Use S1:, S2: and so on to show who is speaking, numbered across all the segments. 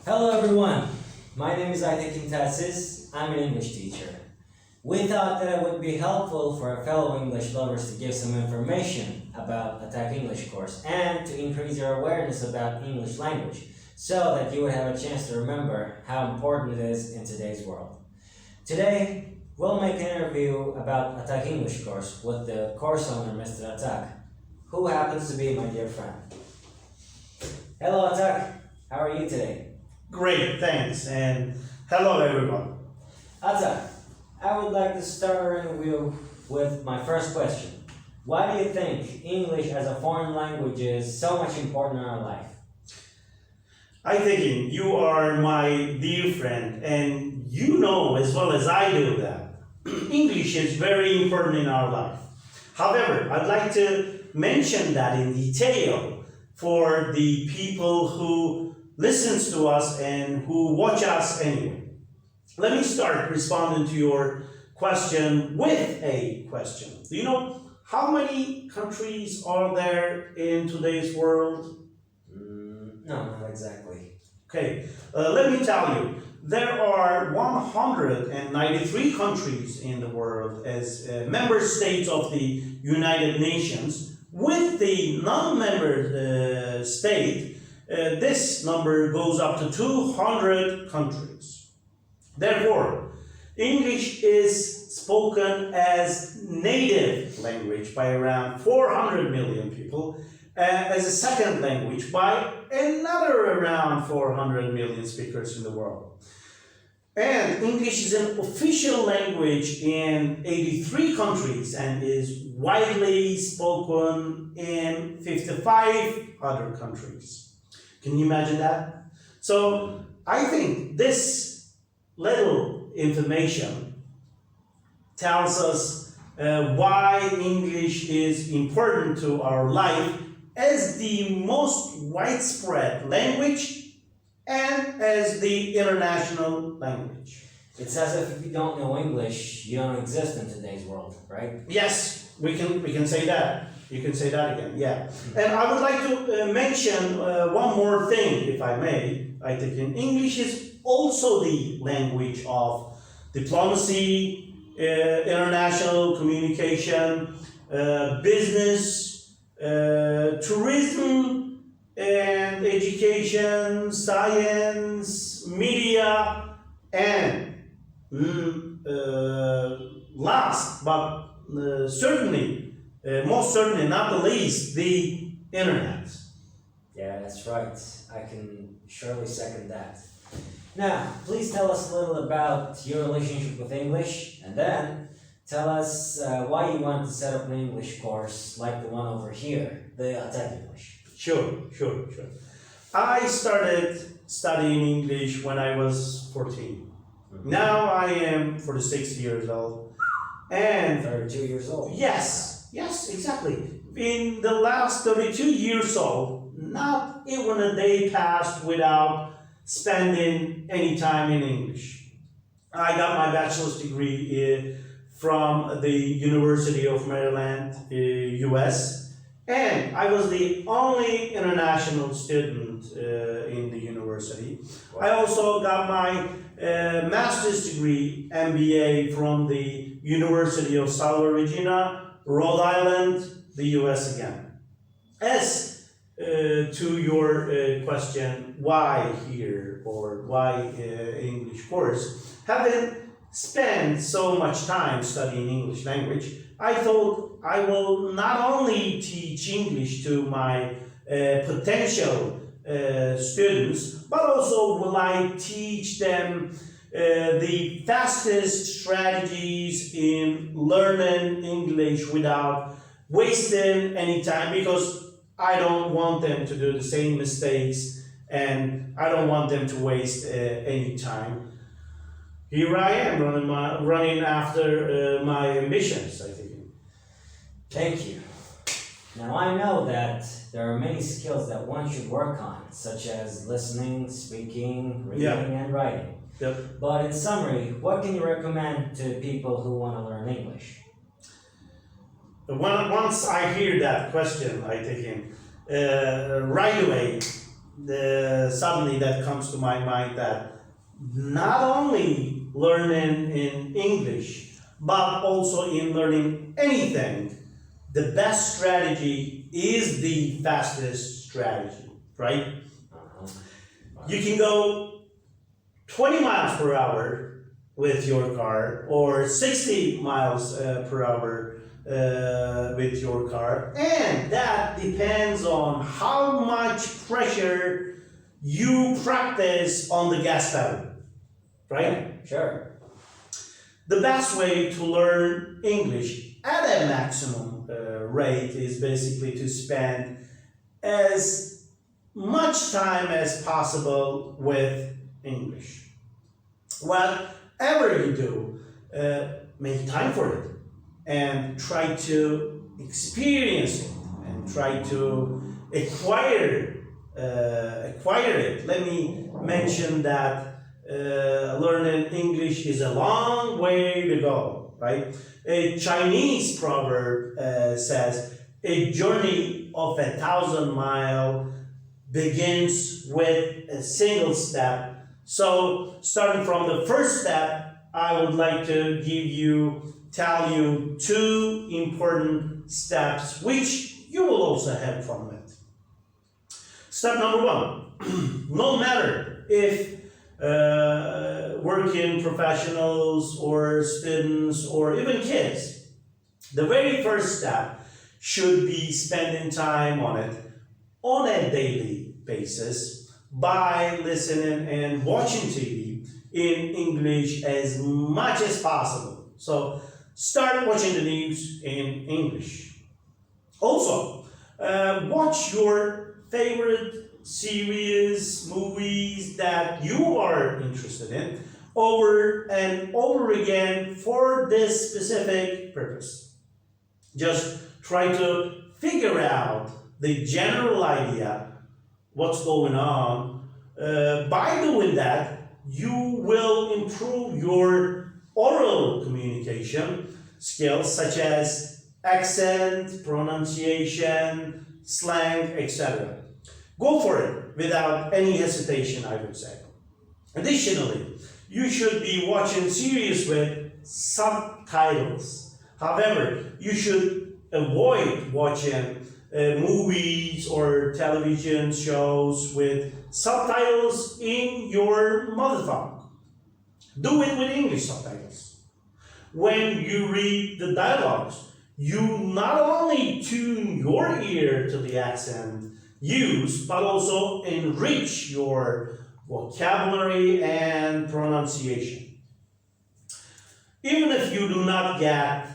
S1: Hello everyone, my name is Aytekin Telsiz. I'm an English teacher. We thought that it would be helpful for our fellow English lovers to give some information about Attack English course and to increase your awareness about English language so that you would have a chance to remember how important it is in today's world. Today, we'll make an interview about Attack English course with the course owner, Mr. Attack, who happens to be my dear friend. Hello Attack, how are you today?
S2: Great, thanks, and hello everyone.
S1: Attack, I would like to start our interview with my first question. Why do you think English as a foreign language is so much important in our life?
S2: I think you are my dear friend, and you know as well as I do that English is very important in our life. However, I'd like to mention that in detail for the people who listens to us and who watch us anyway. Let me start responding to your question with a question. Do you know how many countries are there in today's world?
S1: No, not exactly.
S2: Okay, let me tell you. There are 193 countries in the world as member states of the United Nations. With the non-member state, this number goes up to 200 countries. Therefore, English is spoken as native language by around 400 million people, as a second language by another around 400 million speakers in the world. And English is an official language in 83 countries and is widely spoken in 55 other countries. Can you imagine that? So I think this little information tells us why English is important to our life as the most widespread language and as the international language.
S1: It's as if you don't know English, you don't exist in today's world, right?
S2: Yes, we can say that. You can say that again, yeah. And I would like to mention one more thing, if I may. I think in English is also the language of diplomacy, international communication, business, tourism, and education, science, media, and last but most certainly not the least, the internet.
S1: Yeah, that's right. I can surely second that. Now, please tell us a little about your relationship with English, and then tell us why you wanted to set up an English course like the one over here, the Attack English.
S2: Sure. I started studying English when I was 14. Now I am 46 years old. And
S1: 32 years old.
S2: Yes, exactly. In the last 32 years old, not even a day passed without spending any time in English. I got my bachelor's degree from the University of Maryland, US, and I was the only international student in the university.
S1: Wow.
S2: I also got my master's degree, MBA, from the University of Salve Regina, Rhode Island, the US again. As to your question, why here or why English course, having spent so much time studying English language, I thought I will not only teach English to my potential students, but also will I teach them the fastest strategies in learning English without wasting any time, because I don't want them to do the same mistakes and I don't want them to waste any time. Here I am running after my ambitions, I think.
S1: Thank you. Now I know that there are many skills that one should work on, such as listening, speaking, reading, and writing.
S2: Yep.
S1: But in summary, what can you recommend to people who want to learn English?
S2: Once I hear that question, I think right away suddenly that comes to my mind that not only learning in English, but also in learning anything, the best strategy is the fastest strategy, right?
S1: Uh-huh.
S2: You can go 20 miles per hour with your car or 60 miles per hour with your car, and that depends on how much pressure you practice on the gas pedal, right?
S1: Sure.
S2: The best way to learn English at a maximum rate is basically to spend as much time as possible with English. Whatever you do, make time for it and try to experience it and try to acquire it. Let me mention that learning English is a long way to go, right? A Chinese proverb says, a journey of 1,000 miles begins with a single step. So, starting from the first step, I would like to tell you two important steps which you will also have from it. Step number one, no matter if working professionals or students or even kids, the very first step should be spending time on it on a daily basis by listening and watching TV in English as much as possible. So start watching the news in English. Also, watch your favorite series, movies that you are interested in over and over again for this specific purpose. Just try to figure out the general idea what's going on. By doing that, you will improve your oral communication skills such as accent, pronunciation, slang, etc. Go for it without any hesitation, I would say. Additionally, you should be watching series with subtitles. However, you should avoid watching movies or television shows with subtitles in your mother tongue. Do it with English subtitles. When you read the dialogues, you not only tune your ear to the accent used, but also enrich your vocabulary and pronunciation. Even if you do not get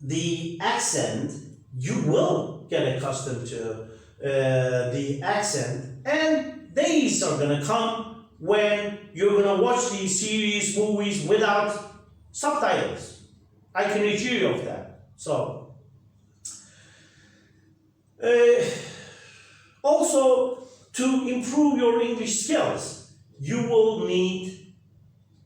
S2: the accent, you will get accustomed to the accent, and days are gonna come when you're gonna watch these series, movies without subtitles. I can assure you of that. So, also, to improve your English skills, you will need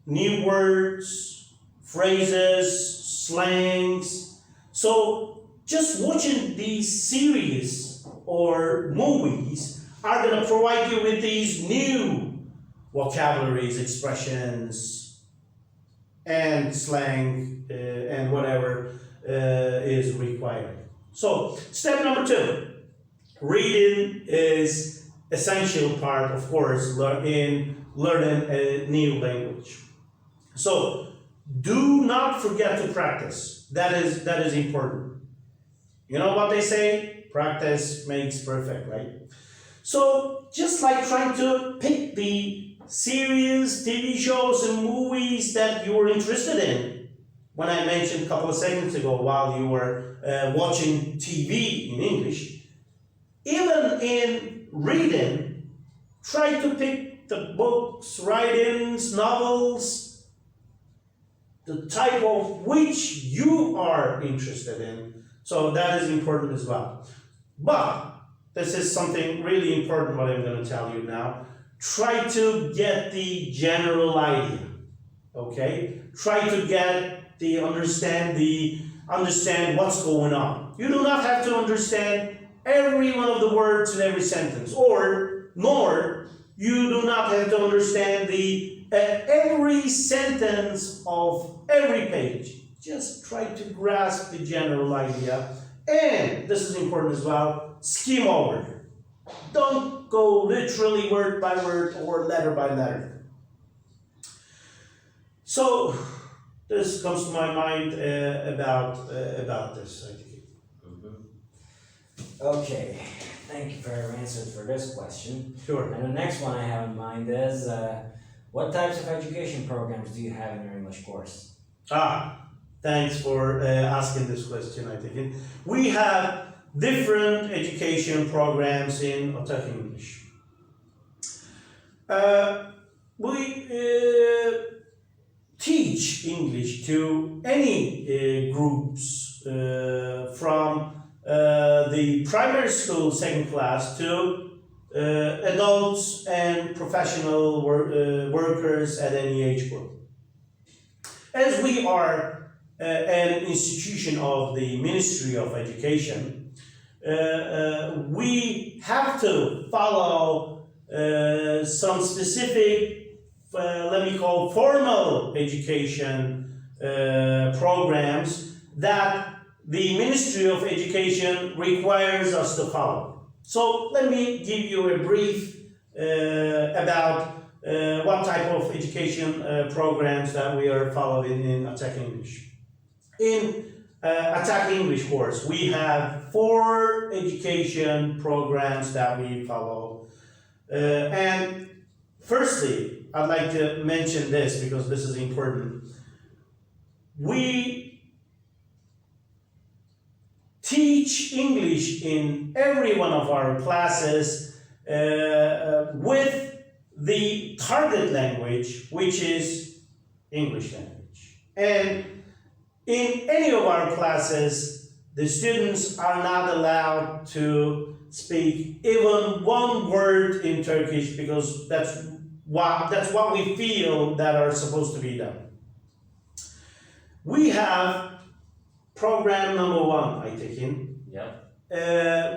S2: new words, phrases, slangs. So, just watching these series or movies are going to provide you with these new vocabularies, expressions, and slang, and whatever is required. So, step number 2. Reading is essential part, of course, in learning a new language. So do not forget to practice. That is important. You know what they say? Practice makes perfect, right? So just like trying to pick the series, TV shows, and movies that you were interested in, when I mentioned a couple of seconds ago while you were watching TV in English, even in reading, try to pick the books, writings, novels, the type of which you are interested in. So that is important as well. But this is something really important what I'm going to tell you now. Try to get the general idea. Okay? Try to get the understand what's going on. You do not have to understand every one of the words in every sentence, or nor you do not have to understand the every sentence of every page. Just try to grasp the general idea, and this is important as well, skim over. Don't go literally word by word or letter by letter. So this comes to my mind about this, I think.
S1: Okay, thank you for your answers for this question.
S2: Sure.
S1: And the next one I have in mind is, what types of education programs do you have in your English course?
S2: Thanks for asking this question, I think. We have different education programs in Attack English. We teach English to any groups from the primary school second class to adults and professional workers at any age group. As we are an institution of the Ministry of Education, we have to follow some specific, let me call formal education programs that the Ministry of Education requires us to follow. So let me give you a brief about what type of education programs that we are following in Attack English. In Attack English course, we have 4 education programs that we follow. And firstly, I'd like to mention this because this is important. We teach English in every one of our classes with the target language, which is English language. And in any of our classes, the students are not allowed to speak even one word in Turkish because that's what we feel that are supposed to be done. We have program number 1, I take in,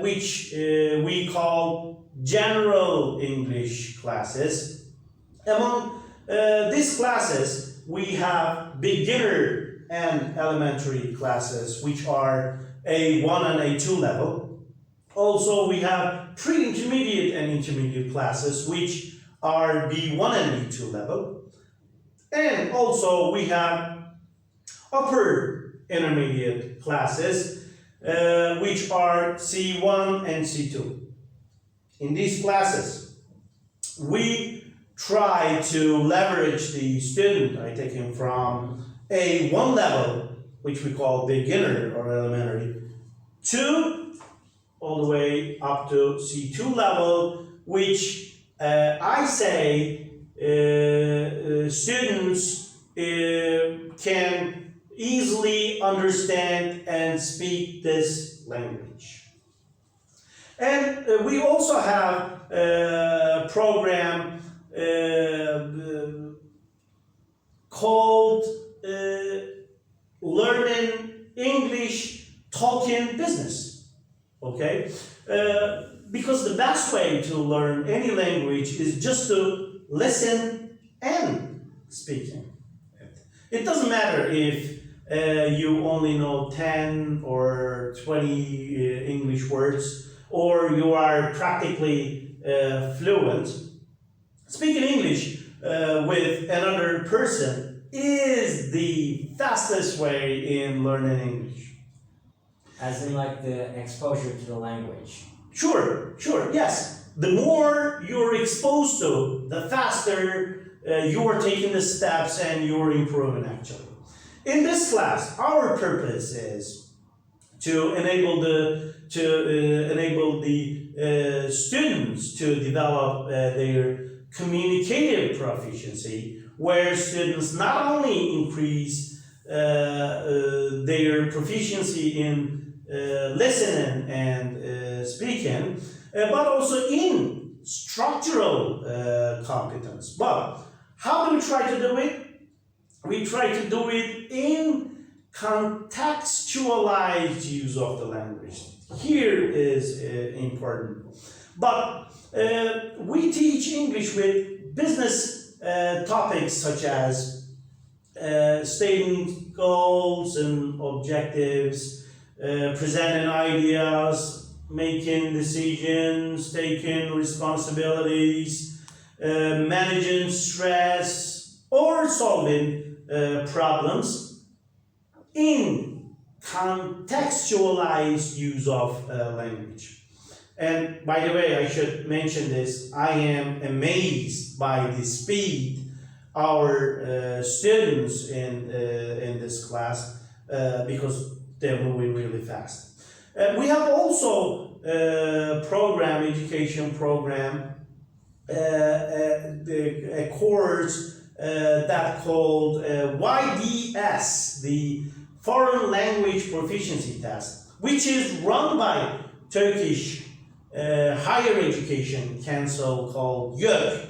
S2: which we call General English classes. Among these classes, we have beginner and elementary classes, which are A1 and A2 level. Also, we have pre-intermediate and intermediate classes, which are B1 and B2 level. And also, we have upper intermediate classes, which are C1 and C2. In these classes, we try to leverage the student, I take him from A1 level, which we call beginner or elementary, to all the way up to C2 level, which I say students can easily understand and speak this language. And we also have a program called Learning English Talking Business. Okay? Because the best way to learn any language is just to listen and speaking. It doesn't matter if you only know 10 or 20 English words, or you are practically fluent. Speaking English with another person is the fastest way in learning English.
S1: As in like the exposure to the language.
S2: Sure, yes. The more you're exposed to, the faster you are taking the steps and you're improving actually. In this class, our purpose is to enable the students to develop their communicative proficiency, where students not only increase their proficiency in listening and speaking, but also in structural competence. But how do we try to do it? We try to do it in contextualized use of the language. Here is important. But we teach English with business topics such as stating goals and objectives, presenting ideas, making decisions, taking responsibilities, managing stress, or solving problems in contextualized use of language. And by the way, I should mention this, I am amazed by the speed our students in this class because they're moving really fast. We have also education program, a course that called YDS, the Foreign Language Proficiency Test, which is run by Turkish higher education council called YÖK.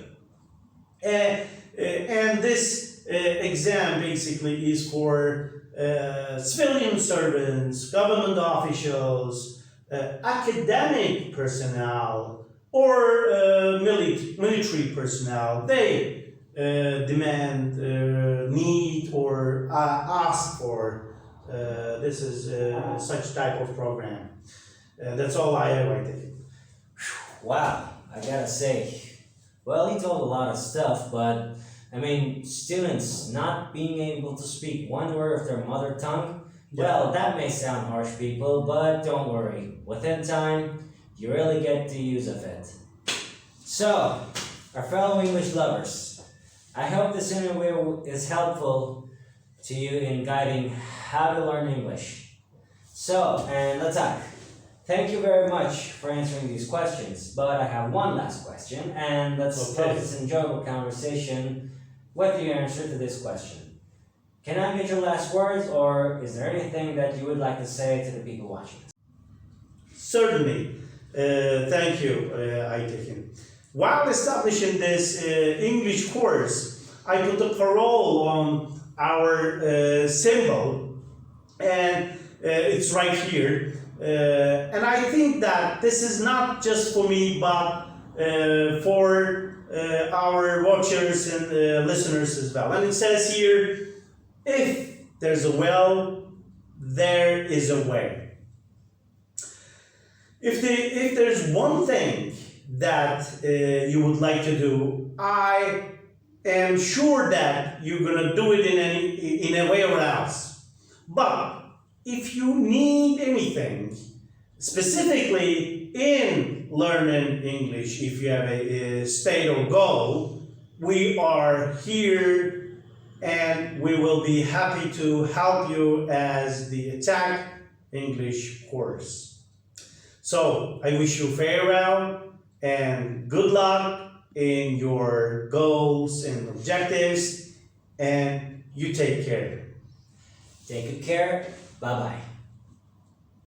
S2: And this exam basically is for civilian servants, government officials, academic personnel, or military personnel. They demand, need, or ask for this is such type of program. That's all I have, I think.
S1: Wow, I gotta say, well, he told a lot of stuff, but I mean, students not being able to speak one word of their mother tongue, well, that may sound harsh, people, but don't worry. Within time, you really get the use of it. So, our fellow English lovers, I hope this interview is helpful to you in guiding how to learn English. So, and let's talk. Thank you very much for answering these questions, but I have one last question, and let's have this enjoyable conversation with your answer to this question. Can I get your last words, or is there anything that you would like to say to the people watching?
S2: Certainly. Thank you, Aytekin. While establishing this English course, I put a parole on our symbol, and it's right here. And I think that this is not just for me, but for our watchers and listeners as well. And it says here, if there's a will, there is a way. If there's one thing that you would like to do, I am sure that you're gonna do it in a way or else. But if you need anything, specifically in learning English, if you have a state or goal, we are here and we will be happy to help you as the Attack English course. So I wish you farewell and good luck in your goals and objectives, and you take care.
S1: Take good care. Bye-bye.